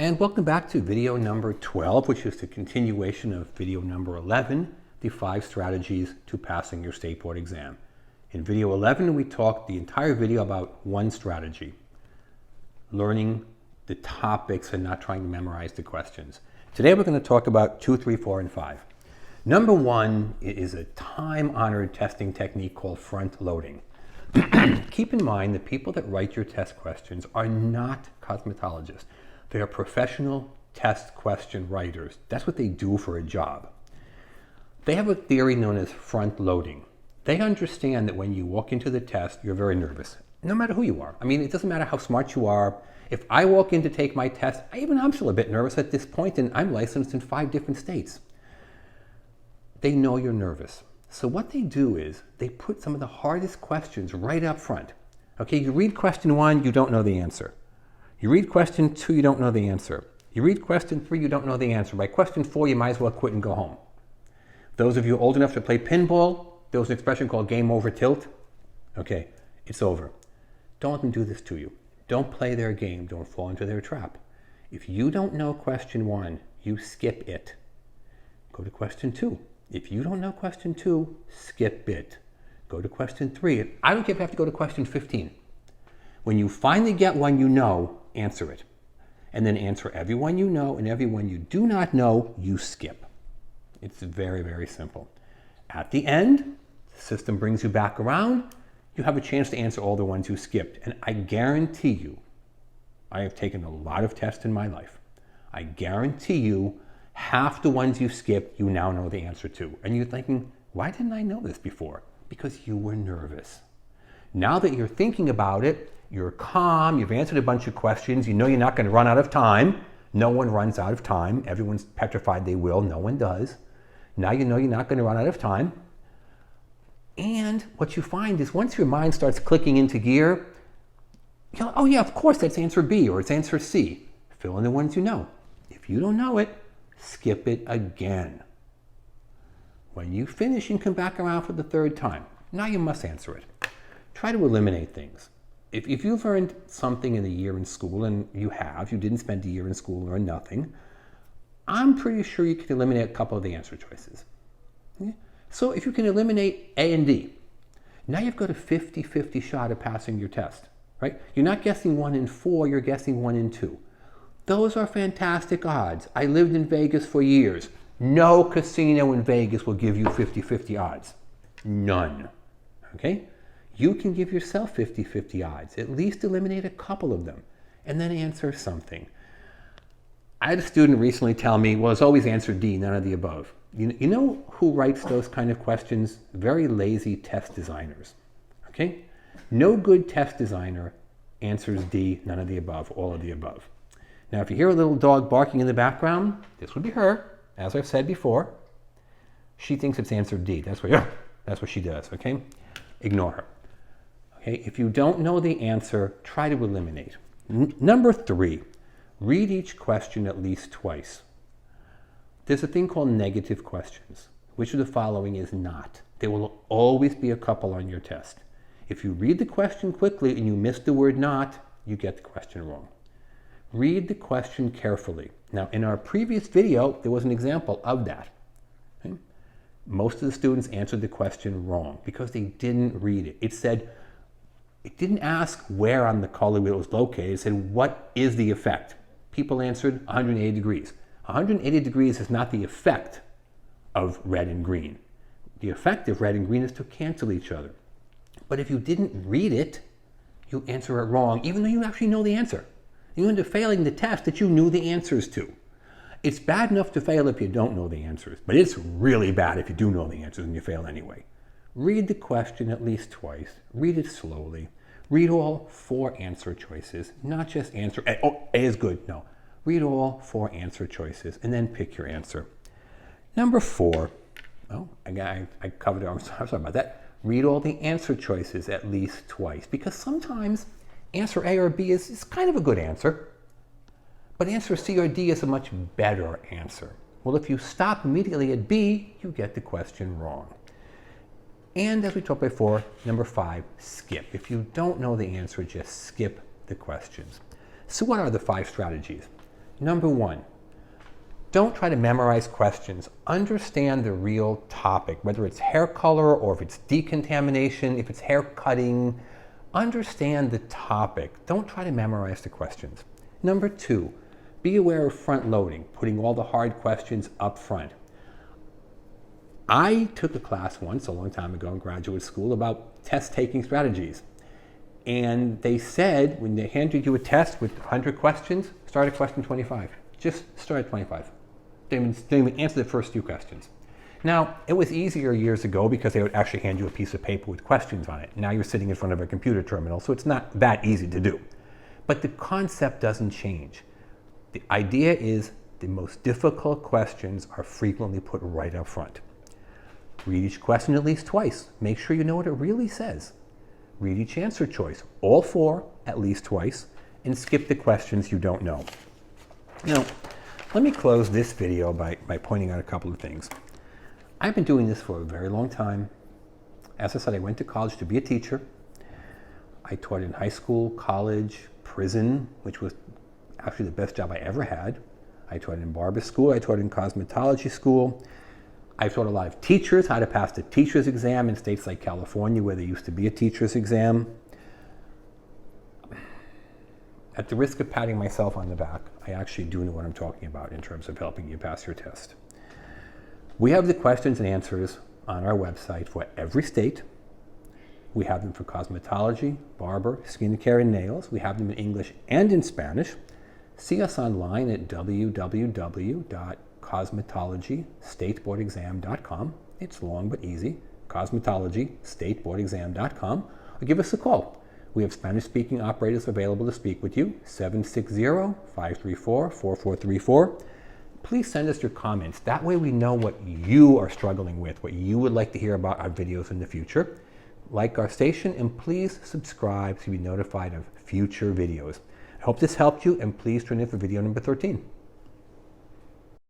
And welcome back to video number 12, which is the continuation of video number 11, the 5 strategies to passing your state board exam. In video 11, we talked the entire video about one strategy, learning the topics and not trying to memorize the questions. Today, we're going to talk about 2, 3, 4, and 5. Number 1 is a time-honored testing technique called front loading. Keep in mind the people that write your test questions are not cosmetologists. They are professional test question writers. That's what they do for a job. They have a theory known as front loading. They understand that when you walk into the test, you're very nervous, no matter who you are. I mean, it doesn't matter how smart you are. If I walk in to take my test, I'm still a bit nervous at this point, and I'm licensed in 5 different states. They know you're nervous. So what they do is they put some of the hardest questions right up front. Okay, you read question 1, you don't know the answer. You read question 2, you don't know the answer. You read question 3, you don't know the answer. By question 4, you might as well quit and go home. Those of you old enough to play pinball, there was an expression called game over tilt. Okay, it's over. Don't let them do this to you. Don't play their game. Don't fall into their trap. If you don't know question 1, you skip it. Go to question 2. If you don't know question 2, skip it. Go to question 3. I don't care if you have to go to question 15. When you finally get one you know, answer it. And then answer everyone you know, and everyone you do not know, you skip. It's very, very simple. At the end, the system brings you back around. You have a chance to answer all the ones you skipped. And I guarantee you, I have taken a lot of tests in my life. I guarantee you, half the ones you skipped, you now know the answer to. And you're thinking, why didn't I know this before? Because you were nervous. Now that you're thinking about it, you're calm, you've answered a bunch of questions, you know you're not going to run out of time. No one runs out of time. Everyone's petrified they will. No one does. Now you know you're not going to run out of time. And what you find is once your mind starts clicking into gear, you're like, oh yeah, of course that's answer B or it's answer C. Fill in the ones you know. If you don't know it, skip it again. When you finish and come back around for the 3rd time, now you must answer it. Try to eliminate things. If you've learned something in a year in school, and you didn't spend a year in school or nothing, I'm pretty sure you can eliminate a couple of the answer choices. Okay? So if you can eliminate A and D, now you've got a 50-50 shot at passing your test, right? You're not guessing 1 in 4, you're guessing 1 in 2. Those are fantastic odds. I lived in Vegas for years. No casino in Vegas will give you 50-50 odds. None. Okay? You can give yourself 50-50 odds. At least eliminate a couple of them and then answer something. I had a student recently tell me, well, it's always answer D, none of the above. You know who writes those kind of questions? Very lazy test designers. Okay? No good test designer answers D, none of the above, all of the above. Now, if you hear a little dog barking in the background, this would be her, as I've said before. She thinks it's answer D. That's what she does, okay? Ignore her. Okay, if you don't know the answer, try to eliminate. Number 3, read each question at least twice. There's a thing called negative questions. Which of the following is not? There will always be a couple on your test. If you read the question quickly and you miss the word not, you get the question wrong. Read the question carefully. Now, in our previous video, there was an example of that. Okay? Most of the students answered the question wrong because they didn't read it. It didn't ask where on the color wheel it was located. It said, what is the effect? People answered 180 degrees. 180 degrees is not the effect of red and green. The effect of red and green is to cancel each other. But if you didn't read it, you answer it wrong, even though you actually know the answer. You end up failing the test that you knew the answers to. It's bad enough to fail if you don't know the answers, but it's really bad if you do know the answers and you fail anyway. Read the question at least twice. Read it slowly. Read all 4 answer choices, not just answer A. Oh, A is good. No. Read all 4 answer choices and then pick your answer. Number 4. Oh, I covered it. I'm sorry about that. Read all the answer choices at least twice because sometimes answer A or B is kind of a good answer, but answer C or D is a much better answer. Well, if you stop immediately at B, you get the question wrong. And as we talked before, number 5, skip. If you don't know the answer, just skip the questions. So what are the 5 strategies? Number one, don't try to memorize questions. Understand the real topic, whether it's hair color or if it's decontamination, if it's hair cutting. Understand the topic. Don't try to memorize the questions. Number two, be aware of front loading, putting all the hard questions up front. I took a class once, a long time ago in graduate school, about test-taking strategies. And they said, when they handed you a test with 100 questions, start at question 25. Just start at 25. They didn't even answer the first few questions. Now, it was easier years ago because they would actually hand you a piece of paper with questions on it. Now you're sitting in front of a computer terminal, so it's not that easy to do. But the concept doesn't change. The idea is the most difficult questions are frequently put right up front. Read each question at least twice. Make sure you know what it really says. Read each answer choice, all four at least twice, and skip the questions you don't know. Now, let me close this video by pointing out a couple of things. I've been doing this for a very long time. As I said, I went to college to be a teacher. I taught in high school, college, prison, which was actually the best job I ever had. I taught in barber school. I taught in cosmetology school. I've taught a lot of teachers how to pass the teacher's exam in states like California, where there used to be a teacher's exam. At the risk of patting myself on the back, I actually do know what I'm talking about in terms of helping you pass your test. We have the questions and answers on our website for every state. We have them for cosmetology, barber, skincare, and nails. We have them in English and in Spanish. See us online at www.cosmetologystateboardexam.com. It's long but easy. Cosmetologystateboardexam.com. Or give us a call. We have Spanish-speaking operators available to speak with you, 760-534-4434. Please send us your comments. That way we know what you are struggling with, what you would like to hear about our videos in the future. Like our station, and please subscribe to be notified of future videos. I hope this helped you, and please tune in for video number 13.